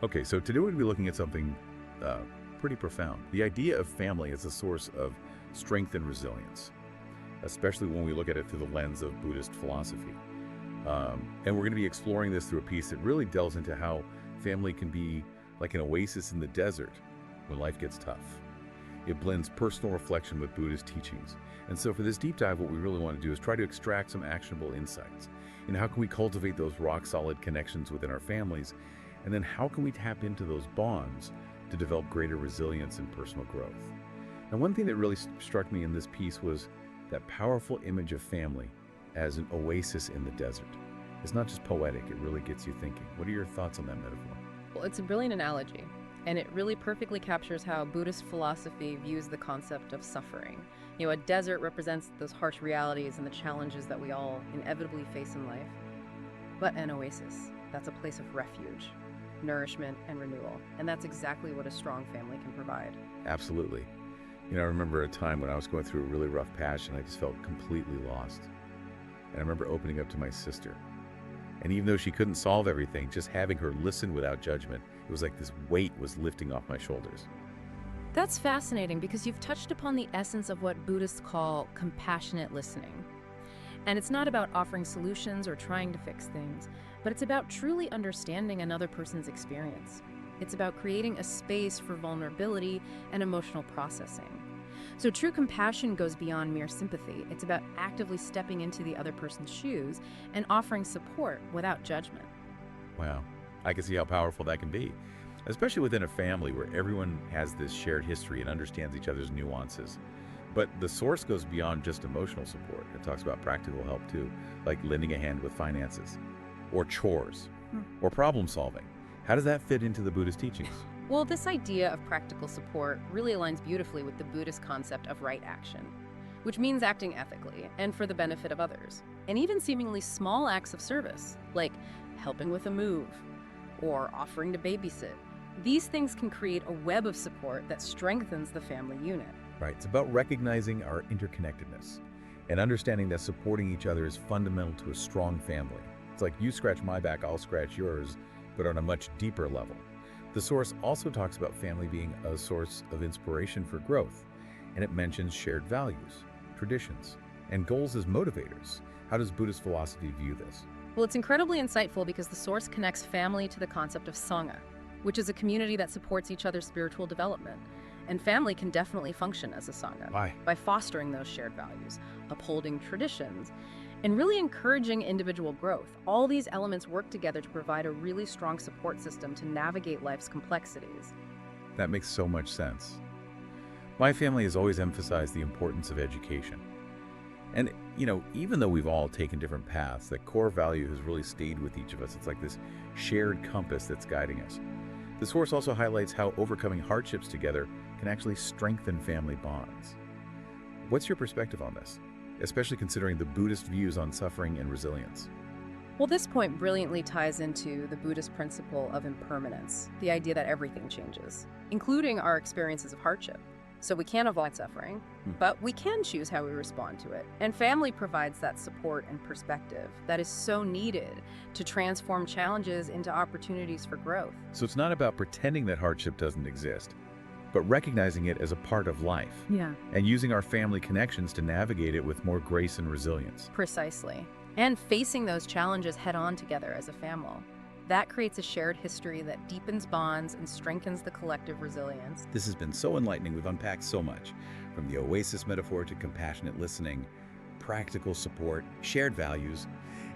Okay, so today we'll be looking at something uh, pretty profound. The idea of family as a source of strength and resilience, especially when we look at it through the lens of Buddhist philosophy. And we're going to be exploring this through a piece that really delves into how family can be like an oasis in the desert when life gets tough. It blends personal reflection with Buddhist teachings. And so for this deep dive, what we really want to do is try to extract some actionable insights. How can we cultivate those rock-solid connections within our families? And then how can we tap into those bonds to develop greater resilience and personal growth? And one thing that really struck me in this piece was that powerful image of family as an oasis in the desert. It's not just poetic, it really gets you thinking. What are your thoughts on that metaphor? Well, it's a brilliant analogy, and it really perfectly captures how Buddhist philosophy views the concept of suffering. A desert represents those harsh realities and the challenges that we all inevitably face in life. But an oasis, that's a place of refuge, nourishment, and renewal. And that's exactly what a strong family can provide. Absolutely. I remember a time when I was going through a really rough patch and I just felt completely lost. And I remember opening up to my sister. And even though she couldn't solve everything, just having her listen without judgment, it was like this weight was lifting off my shoulders. That's fascinating because you've touched upon the essence of what Buddhists call compassionate listening. And it's not about offering solutions or trying to fix things, but it's about truly understanding another person's experience. It's about creating a space for vulnerability and emotional processing. So true compassion goes beyond mere sympathy. It's about actively stepping into the other person's shoes and offering support without judgment. Wow, I can see how powerful that can be, especially within a family where everyone has this shared history and understands each other's nuances. But the source goes beyond just emotional support. It talks about practical help too, like lending a hand with finances, or chores, or problem solving. How does that fit into the Buddhist teachings? Well, this idea of practical support really aligns beautifully with the Buddhist concept of right action, which means acting ethically and for the benefit of others. And even seemingly small acts of service, like helping with a move or offering to babysit. These things can create a web of support that strengthens the family unit. Right, it's about recognizing our interconnectedness and understanding that supporting each other is fundamental to a strong family. It's like you scratch my back, I'll scratch yours, but on a much deeper level. The Source also talks about family being a source of inspiration for growth, and it mentions shared values, traditions, and goals as motivators. How does Buddhist philosophy view this? Well, it's incredibly insightful because the Source connects family to the concept of Sangha, which is a community that supports each other's spiritual development. And family can definitely function as a Sangha. Why? By fostering those shared values, upholding traditions, and really encouraging individual growth. All these elements work together to provide a really strong support system to navigate life's complexities. That makes so much sense. My family has always emphasized the importance of education. And, even though we've all taken different paths, that core value has really stayed with each of us. It's like this shared compass that's guiding us. The Source also highlights how overcoming hardships together can actually strengthen family bonds. What's your perspective on this, especially considering the Buddhist views on suffering and resilience? Well, this point brilliantly ties into the Buddhist principle of impermanence, the idea that everything changes, including our experiences of hardship. So we can't avoid suffering, but we can choose how we respond to it. And family provides that support and perspective that is so needed to transform challenges into opportunities for growth. So it's not about pretending that hardship doesn't exist, but recognizing it as a part of life. Yeah. And using our family connections to navigate it with more grace and resilience. Precisely. And facing those challenges head on together as a family. That creates a shared history that deepens bonds and strengthens the collective resilience. This has been so enlightening. We've unpacked so much, from the oasis metaphor to compassionate listening, practical support, shared values,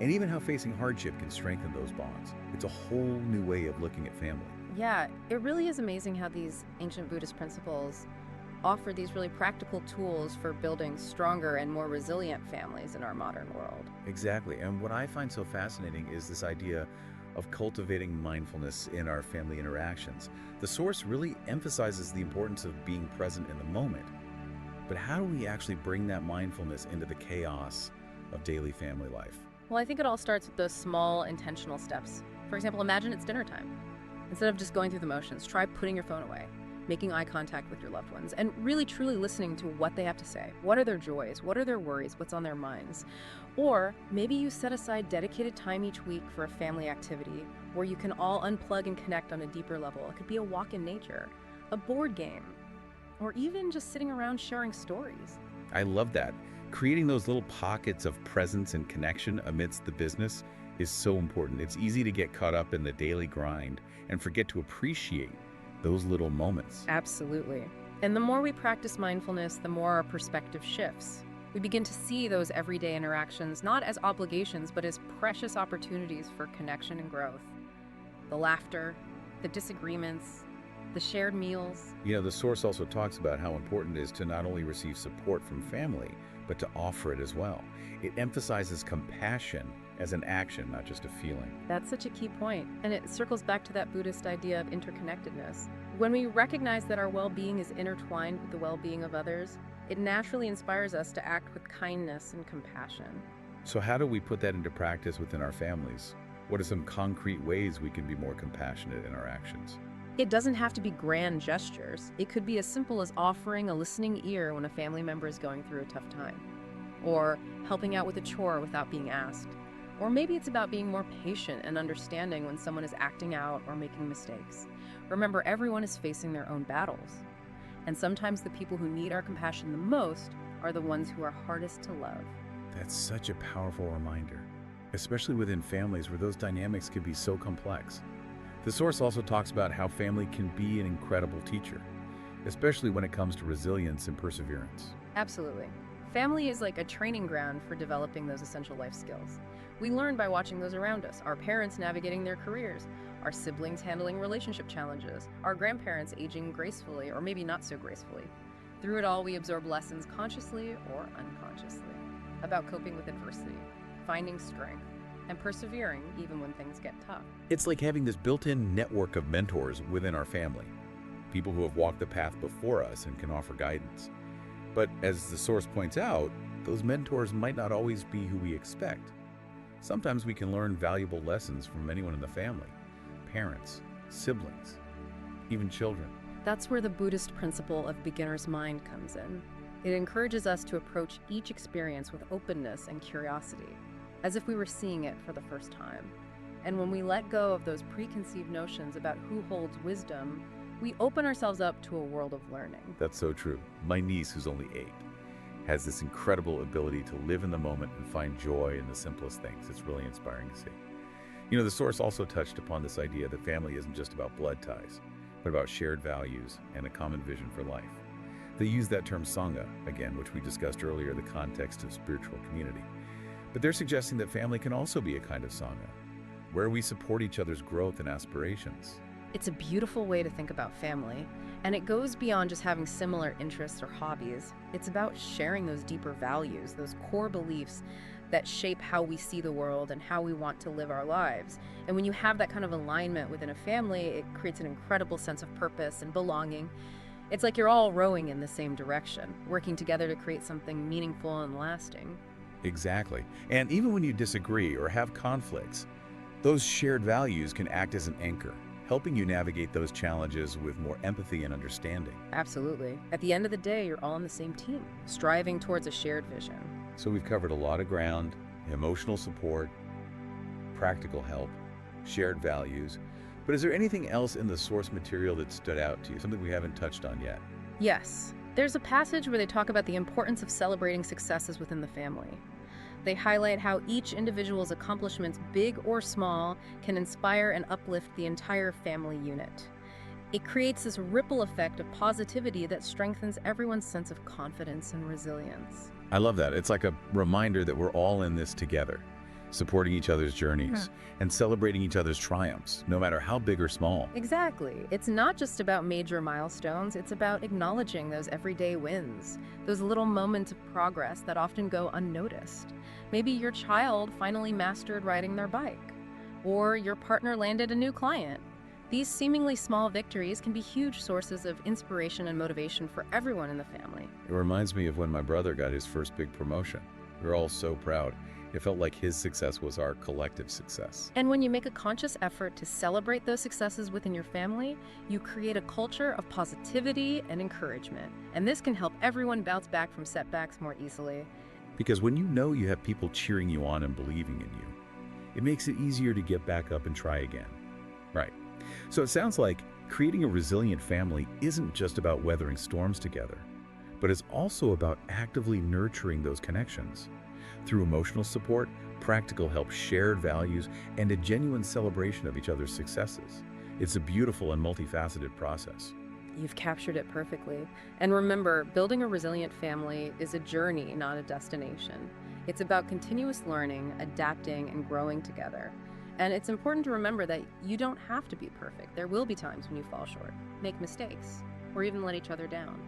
and even how facing hardship can strengthen those bonds. It's a whole new way of looking at family. Yeah, it really is amazing how these ancient Buddhist principles offer these really practical tools for building stronger and more resilient families in our modern world. Exactly. And what I find so fascinating is this idea of cultivating mindfulness in our family interactions. The Source really emphasizes the importance of being present in the moment. But how do we actually bring that mindfulness into the chaos of daily family life? Well, I think it all starts with those small, intentional steps. For example, imagine it's dinner time. Instead of just going through the motions, try putting your phone away. making eye contact with your loved ones, and really truly listening to what they have to say. What are their joys? What are their worries? What's on their minds? Or maybe you set aside dedicated time each week for a family activity where you can all unplug and connect on a deeper level. It could be a walk in nature, a board game, or even just sitting around sharing stories. I love that. Creating those little pockets of presence and connection amidst the business is so important. It's easy to get caught up in the daily grind and forget to appreciate those little moments. Absolutely. And the more we practice mindfulness, the more our perspective shifts. We begin to see those everyday interactions not as obligations, but as precious opportunities for connection and growth. The laughter, the disagreements, the shared meals. The source also talks about how important it is to not only receive support from family, but to offer it as well. It emphasizes compassion as an action, not just a feeling. That's such a key point, and it circles back to that Buddhist idea of interconnectedness. When we recognize that our well-being is intertwined with the well-being of others, it naturally inspires us to act with kindness and compassion. So how do we put that into practice within our families? What are some concrete ways we can be more compassionate in our actions? It doesn't have to be grand gestures. It could be as simple as offering a listening ear when a family member is going through a tough time, or helping out with a chore without being asked. Or maybe it's about being more patient and understanding when someone is acting out or making mistakes. Remember, everyone is facing their own battles. And sometimes the people who need our compassion the most are the ones who are hardest to love. That's such a powerful reminder, especially within families where those dynamics can be so complex. The source also talks about how family can be an incredible teacher, especially when it comes to resilience and perseverance. Absolutely. Family is like a training ground for developing those essential life skills. We learn by watching those around us, our parents navigating their careers, our siblings handling relationship challenges, our grandparents aging gracefully or maybe not so gracefully. Through it all, we absorb lessons consciously or unconsciously about coping with adversity, finding strength, and persevering even when things get tough. It's like having this built-in network of mentors within our family, people who have walked the path before us and can offer guidance. But as the source points out, those mentors might not always be who we expect. Sometimes we can learn valuable lessons from anyone in the family, parents, siblings, even children. That's where the Buddhist principle of beginner's mind comes in. It encourages us to approach each experience with openness and curiosity, as if we were seeing it for the first time. And when we let go of those preconceived notions about who holds wisdom, we open ourselves up to a world of learning. That's so true. My niece, who's only 8, has this incredible ability to live in the moment and find joy in the simplest things. It's really inspiring to see. The source also touched upon this idea that family isn't just about blood ties, but about shared values and a common vision for life. They use that term Sangha, again, which we discussed earlier in the context of spiritual community. But they're suggesting that family can also be a kind of Sangha, where we support each other's growth and aspirations. It's a beautiful way to think about family, and it goes beyond just having similar interests or hobbies. It's about sharing those deeper values, those core beliefs that shape how we see the world and how we want to live our lives. And when you have that kind of alignment within a family, it creates an incredible sense of purpose and belonging. It's like you're all rowing in the same direction, working together to create something meaningful and lasting. Exactly. And even when you disagree or have conflicts, those shared values can act as an anchor, helping you navigate those challenges with more empathy and understanding. Absolutely. At the end of the day, you're all on the same team, striving towards a shared vision. So we've covered a lot of ground: emotional support, practical help, shared values. But is there anything else in the source material that stood out to you, something we haven't touched on yet? Yes. There's a passage where they talk about the importance of celebrating successes within the family. They highlight how each individual's accomplishments, big or small, can inspire and uplift the entire family unit. It creates this ripple effect of positivity that strengthens everyone's sense of confidence and resilience. I love that. It's like a reminder that we're all in this together, supporting each other's journeys and celebrating each other's triumphs, no matter how big or small. Exactly. It's not just about major milestones, it's about acknowledging those everyday wins, those little moments of progress that often go unnoticed. Maybe your child finally mastered riding their bike, or your partner landed a new client. These seemingly small victories can be huge sources of inspiration and motivation for everyone in the family. It reminds me of when my brother got his first big promotion. We were all so proud. It felt like his success was our collective success. And when you make a conscious effort to celebrate those successes within your family, you create a culture of positivity and encouragement. And this can help everyone bounce back from setbacks more easily. Because when you know you have people cheering you on and believing in you, it makes it easier to get back up and try again. Right. So it sounds like creating a resilient family isn't just about weathering storms together, but it's also about actively nurturing those connections. Through emotional support, practical help, shared values, and a genuine celebration of each other's successes. It's a beautiful and multifaceted process. You've captured it perfectly. And remember, building a resilient family is a journey, not a destination. It's about continuous learning, adapting, and growing together. And it's important to remember that you don't have to be perfect. There will be times when you fall short, make mistakes, or even let each other down.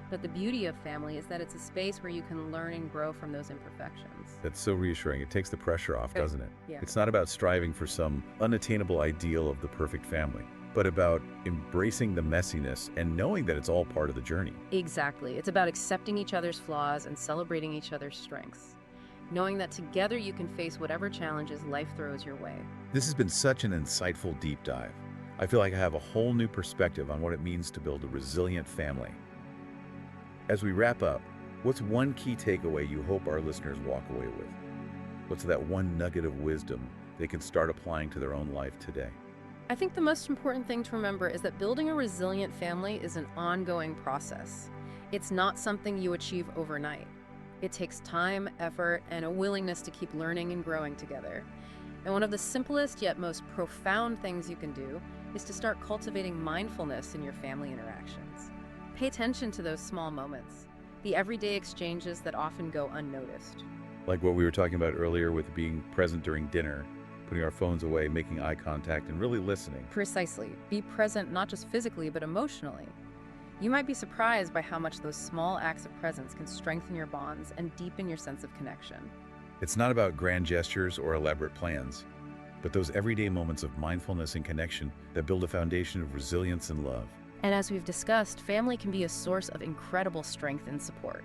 But the beauty of family is that it's a space where you can learn and grow from those imperfections. That's so reassuring. It takes the pressure off, doesn't it? Yeah. It's not about striving for some unattainable ideal of the perfect family, but about embracing the messiness and knowing that it's all part of the journey. Exactly. It's about accepting each other's flaws and celebrating each other's strengths, knowing that together you can face whatever challenges life throws your way. This has been such an insightful deep dive. I feel like I have a whole new perspective on what it means to build a resilient family. As we wrap up, what's one key takeaway you hope our listeners walk away with? What's that one nugget of wisdom they can start applying to their own life today? I think the most important thing to remember is that building a resilient family is an ongoing process. It's not something you achieve overnight. It takes time, effort, and a willingness to keep learning and growing together. And one of the simplest yet most profound things you can do is to start cultivating mindfulness in your family interactions. Pay attention to those small moments, the everyday exchanges that often go unnoticed. Like what we were talking about earlier with being present during dinner, putting our phones away, making eye contact, and really listening. Precisely. Be present not just physically, but emotionally. You might be surprised by how much those small acts of presence can strengthen your bonds and deepen your sense of connection. It's not about grand gestures or elaborate plans, but those everyday moments of mindfulness and connection that build a foundation of resilience and love. And as we've discussed, family can be a source of incredible strength and support.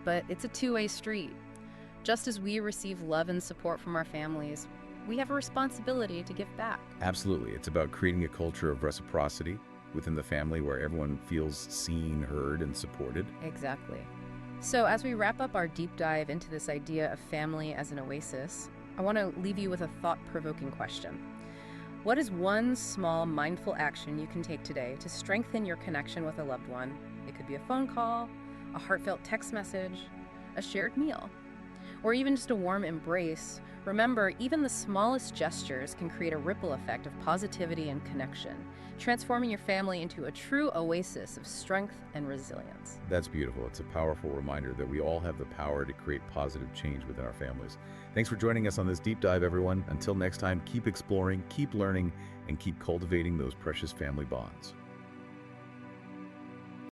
But it's a two-way street. Just as we receive love and support from our families, we have a responsibility to give back. Absolutely. It's about creating a culture of reciprocity within the family where everyone feels seen, heard, and supported. Exactly. So as we wrap up our deep dive into this idea of family as an oasis, I want to leave you with a thought-provoking question. What is one small mindful action you can take today to strengthen your connection with a loved one? It could be a phone call, a heartfelt text message, a shared meal, or even just a warm embrace. Remember, even the smallest gestures can create a ripple effect of positivity and connection, transforming your family into a true oasis of strength and resilience. That's beautiful. It's a powerful reminder that we all have the power to create positive change within our families. Thanks for joining us on this deep dive, everyone. Until next time, keep exploring, keep learning, and keep cultivating those precious family bonds.